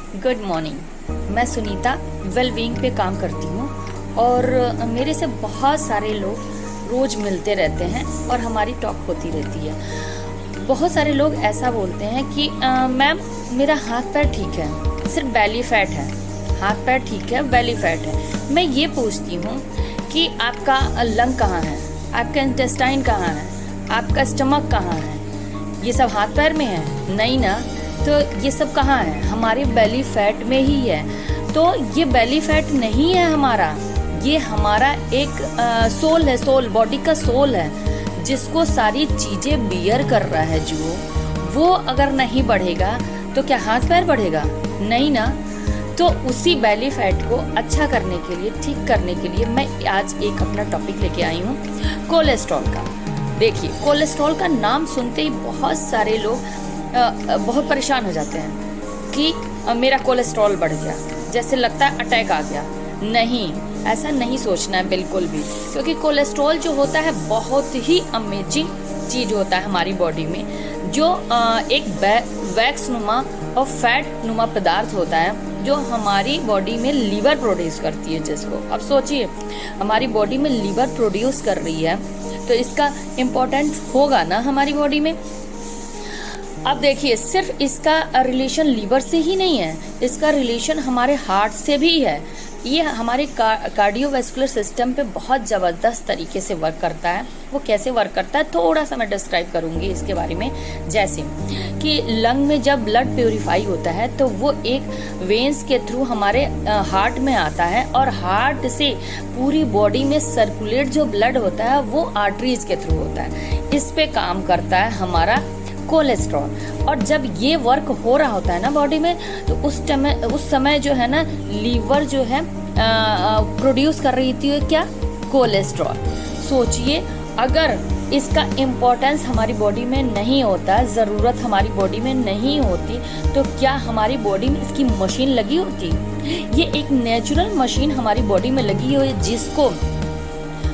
Good morning. मैं Sunita wellbeing पे काम करती हूँ और मेरे से बहुत सारे लोग रोज़ मिलते रहते हैं और हमारी टॉक होती रहती है। बहुत सारे लोग ऐसा बोलते हैं कि मैम मेरा हाथ पैर ठीक है, सिर्फ बेली फैट है। हाथ पैर ठीक है, बेली फैट है। मैं ये पूछती हूँ कि आपका लंग कहाँ है, आपका इंटेस्टाइन कहाँ है, आपका स्टमक कहाँ है? ये सब हाथ पैर में है? नहीं ना। तो ये सब कहाँ है? हमारे बेली फैट में ही है। तो ये बेली फैट नहीं है हमारा, ये हमारा एक सोल है, सोल, बॉडी का सोल है, जिसको सारी चीज़ें बियर कर रहा है। जो वो अगर नहीं बढ़ेगा तो क्या हाथ पैर बढ़ेगा? नहीं ना। तो उसी बेली फैट को अच्छा करने के लिए, ठीक करने के लिए मैं आज एक अपना टॉपिक लेके आई हूँ, कोलेस्ट्रॉल का। देखिए, कोलेस्ट्रॉल का नाम सुनते ही बहुत सारे लोग बहुत परेशान हो जाते हैं कि मेरा कोलेस्ट्रॉल बढ़ गया, जैसे लगता है अटैक आ गया। नहीं, ऐसा नहीं सोचना है बिल्कुल भी, क्योंकि कोलेस्ट्रॉल जो होता है बहुत ही अमेजिंग चीज़ होता है हमारी बॉडी में, जो एक वैक्स नुमा और फैट नुमा पदार्थ होता है, जो हमारी बॉडी में लीवर प्रोड्यूस करती है। जिसको अब सोचिए, हमारी बॉडी में लीवर प्रोड्यूस कर रही है तो इसका इम्पोर्टेंट होगा ना हमारी बॉडी में। अब देखिए, सिर्फ इसका रिलेशन लीवर से ही नहीं है, इसका रिलेशन हमारे हार्ट से भी है। ये हमारे कार्डियोवैस्कुलर सिस्टम पे बहुत ज़बरदस्त तरीके से वर्क करता है। वो कैसे वर्क करता है थोड़ा सा मैं डिस्क्राइब करूँगी इसके बारे में। जैसे कि लंग में जब ब्लड प्योरीफाई होता है तो वो एक वेंस के थ्रू हमारे हार्ट में आता है, और हार्ट से पूरी बॉडी में सर्कुलेट जो ब्लड होता है वो आर्टरीज के थ्रू होता है। इस पे काम करता है हमारा कोलेस्ट्रॉल। और जब ये वर्क हो रहा होता है ना बॉडी में, तो उस समय जो है ना, लीवर जो है प्रोड्यूस कर रही थी क्या? कोलेस्ट्रॉल। सोचिए, अगर इसका इम्पोर्टेंस हमारी बॉडी में नहीं होता, ज़रूरत हमारी बॉडी में नहीं होती, तो क्या हमारी बॉडी में इसकी मशीन लगी होती? ये एक नेचुरल मशीन हमारी बॉडी में लगी हुई है, जिसको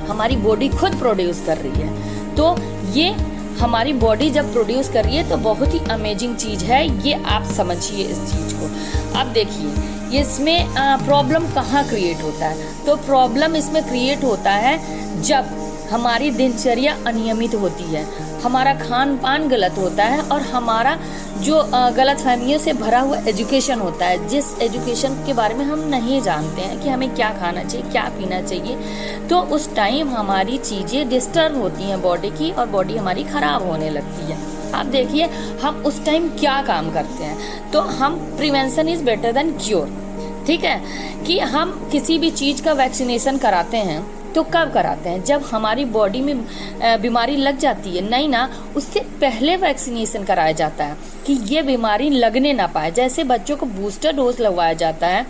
हमारी बॉडी खुद प्रोड्यूस कर रही है। तो ये हमारी बॉडी जब प्रोड्यूस कर रही है तो बहुत ही अमेजिंग चीज़ है, ये आप समझिए इस चीज़ को। अब देखिए, इसमें प्रॉब्लम कहाँ क्रिएट होता है? तो प्रॉब्लम इसमें क्रिएट होता है जब हमारी दिनचर्या अनियमित होती है, हमारा खान पान गलत होता है, और हमारा जो गलत फहमियों से भरा हुआ एजुकेशन होता है, जिस एजुकेशन के बारे में हम नहीं जानते हैं कि हमें क्या खाना चाहिए, क्या पीना चाहिए, तो उस टाइम हमारी चीज़ें डिस्टर्ब होती हैं बॉडी की, और बॉडी हमारी ख़राब होने लगती है। आप देखिए, हम उस टाइम क्या काम करते हैं? तो हम prevention is better than cure. ठीक है, कि हम किसी भी चीज़ का वैक्सीनेशन कराते हैं तो कब कराते हैं? जब हमारी बॉडी में बीमारी लग जाती है। नहीं ना, उससे पहले वैक्सीनेशन कराया जाता है कि ये बीमारी लगने ना पाए। जैसे बच्चों को बूस्टर डोज लगवाया जाता है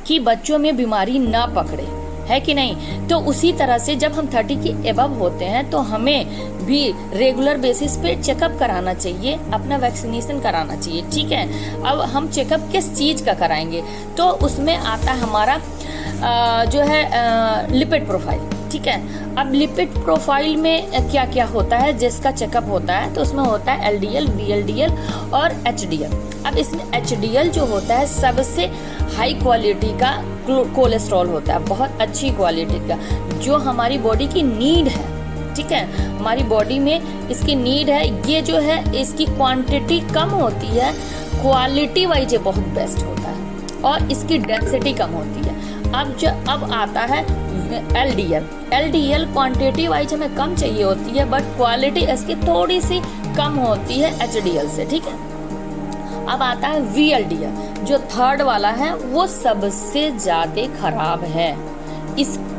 कि बच्चों में बीमारी ना पकड़े, है कि नहीं? तो उसी तरह से जब हम 30 के एबव होते हैं तो हमें भी रेगुलर बेसिस पे चेकअप कराना चाहिए, अपना वैक्सीनेशन कराना चाहिए। ठीक है, अब हम चेकअप किस चीज़ का कराएंगे? तो उसमें आता है हमारा जो है लिपिड प्रोफाइल। ठीक है, अब लिपिड प्रोफाइल में क्या क्या होता है जिसका चेकअप होता है? तो उसमें होता है LDL, VLDL और HDL। अब इसमें HDL जो होता है सबसे हाई क्वालिटी का कोलेस्ट्रॉल होता है, बहुत अच्छी क्वालिटी का, जो हमारी बॉडी की नीड है। ठीक है, हमारी बॉडी में इसकी नीड है। ये जो है इसकी क्वांटिटी कम होती है, क्वालिटी वाइज ये बहुत बेस्ट होता है, और इसकी डेंसिटी कम होती है। अब आता है LDL क्वांटिटी वाइज हमें कम चाहिए होती है, बट क्वालिटी इसकी थोड़ी सी कम होती है HDL से। ठीक है, अब आता है VLDL, जो थर्ड वाला है, वो सबसे ज़्यादा खराब है।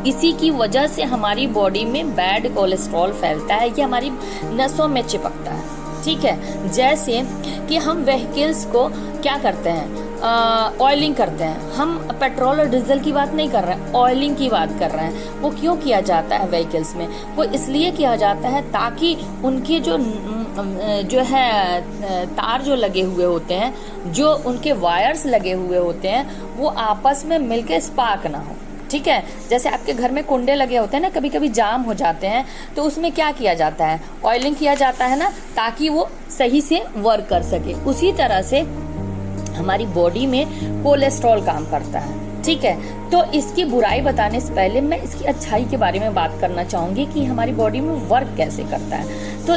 इसी की वजह से हमारी बॉडी में बैड कोलेस्ट्रॉल फैलता है, ये हमारी नसों में चिपकता है। ठीक है, जैसे कि हम व्हीकल्स को क्या करते हैं? ऑयलिंग करते हैं। हम पेट्रोल और डीजल की बात नहीं कर रहे हैं, ऑयलिंग की बात कर रहे हैं। वो क्यों किया जाता है व्हीकल्स में? वो इसलिए किया जाता है ताकि उनके जो है तार जो लगे हुए होते हैं, जो उनके वायर्स लगे हुए होते हैं, वो आपस में मिलके स्पार्क ना हो। ठीक है, जैसे आपके घर में कुंडे लगे होते हैं ना, कभी कभी जाम हो जाते हैं, तो उसमें क्या किया जाता है? ऑयलिंग किया जाता है ना, ताकि वो सही से वर्क कर सके। उसी तरह से हमारी बॉडी में कोलेस्ट्रॉल काम करता है, ठीक है। तो इसकी बुराई बताने से पहले मैं इसकी अच्छाई के बारे में बात करना चाहूँगी कि हमारी बॉडी में वर्क कैसे करता है। तो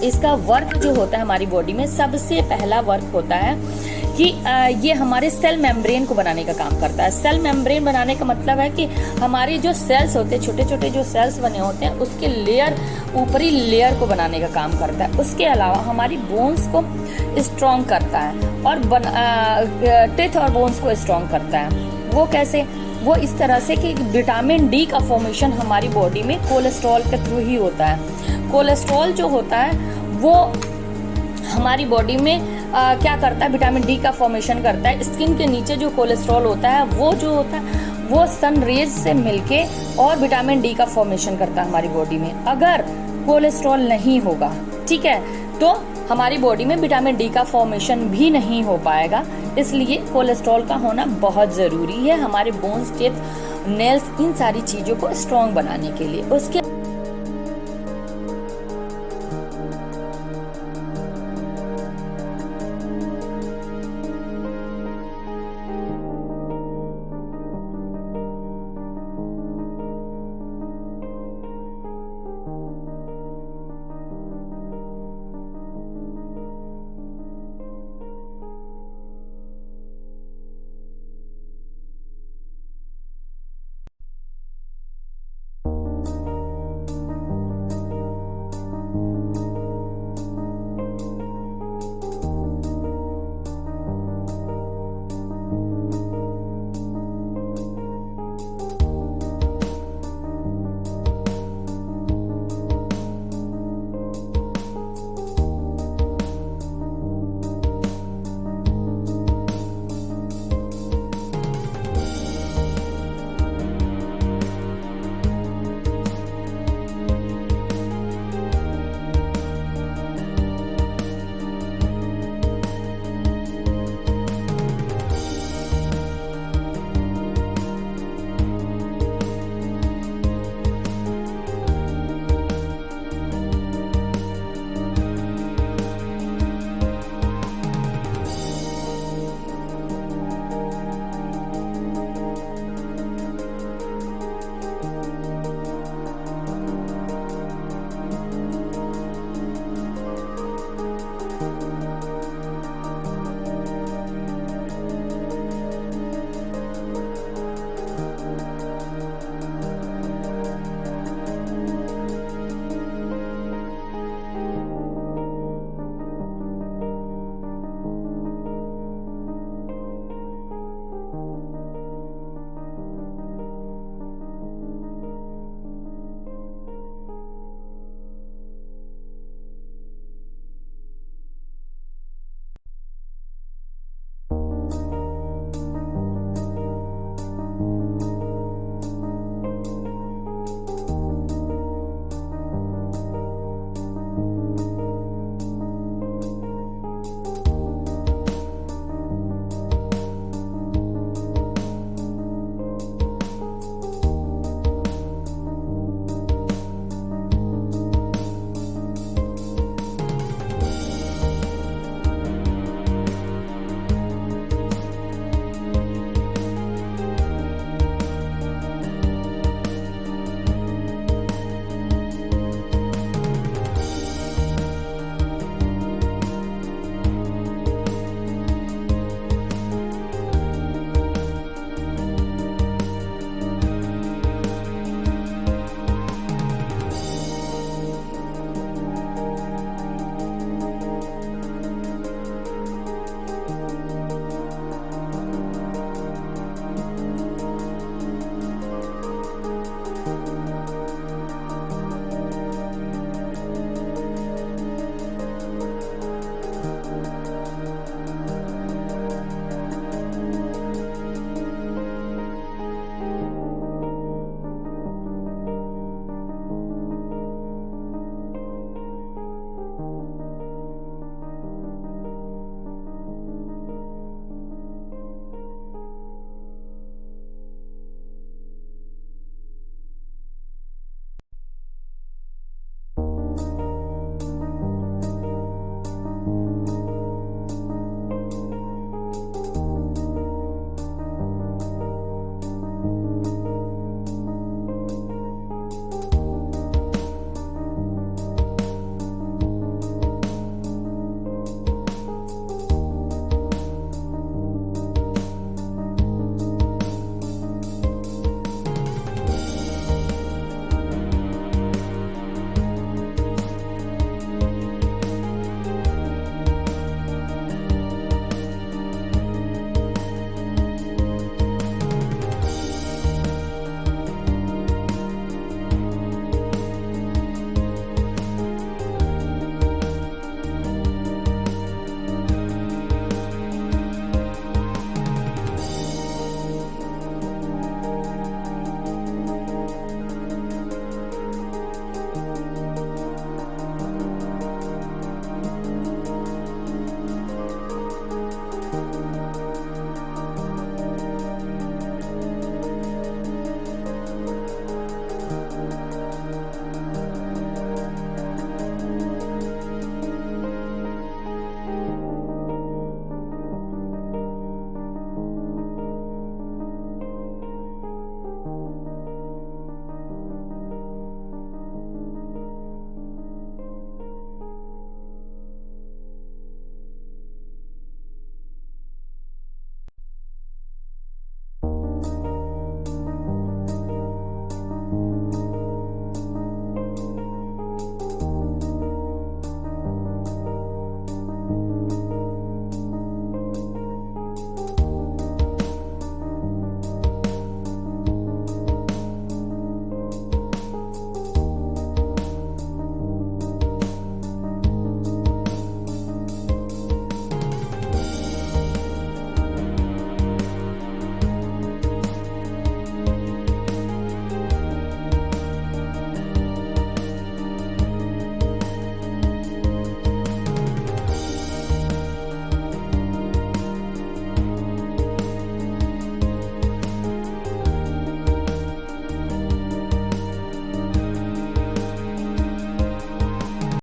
इसका वर्क जो होता है हमारी बॉडी में, सबसे पहला वर्क होता है कि ये हमारे सेल मेम्ब्रेन को बनाने का काम करता है। सेल मेम्ब्रेन बनाने का मतलब है कि हमारे जो सेल्स होते हैं, छोटे छोटे जो सेल्स बने होते हैं, उसके लेयर, ऊपरी लेयर को बनाने का काम करता है। उसके अलावा हमारी बोन्स को स्ट्रॉन्ग करता है और टिथ और बोन्स को स्ट्रॉन्ग करता है। वो कैसे? वो इस तरह से कि विटामिन डी का फॉर्मेशन हमारी बॉडी में कोलेस्ट्रॉल के थ्रू ही होता है। कोलेस्ट्रॉल जो होता है वो हमारी बॉडी में क्या करता है, विटामिन डी का फॉर्मेशन करता है। स्किन के नीचे जो कोलेस्ट्रॉल होता है वो जो होता है वो सन रेज से मिलके और विटामिन डी का फॉर्मेशन करता है हमारी बॉडी में। अगर कोलेस्ट्रॉल नहीं होगा, ठीक है, तो हमारी बॉडी में विटामिन डी का फॉर्मेशन भी नहीं हो पाएगा। इसलिए कोलेस्ट्रॉल का होना बहुत ज़रूरी है हमारे बोन्स, टीथ, नेल्स, इन सारी चीज़ों को स्ट्रॉन्ग बनाने के लिए। उसके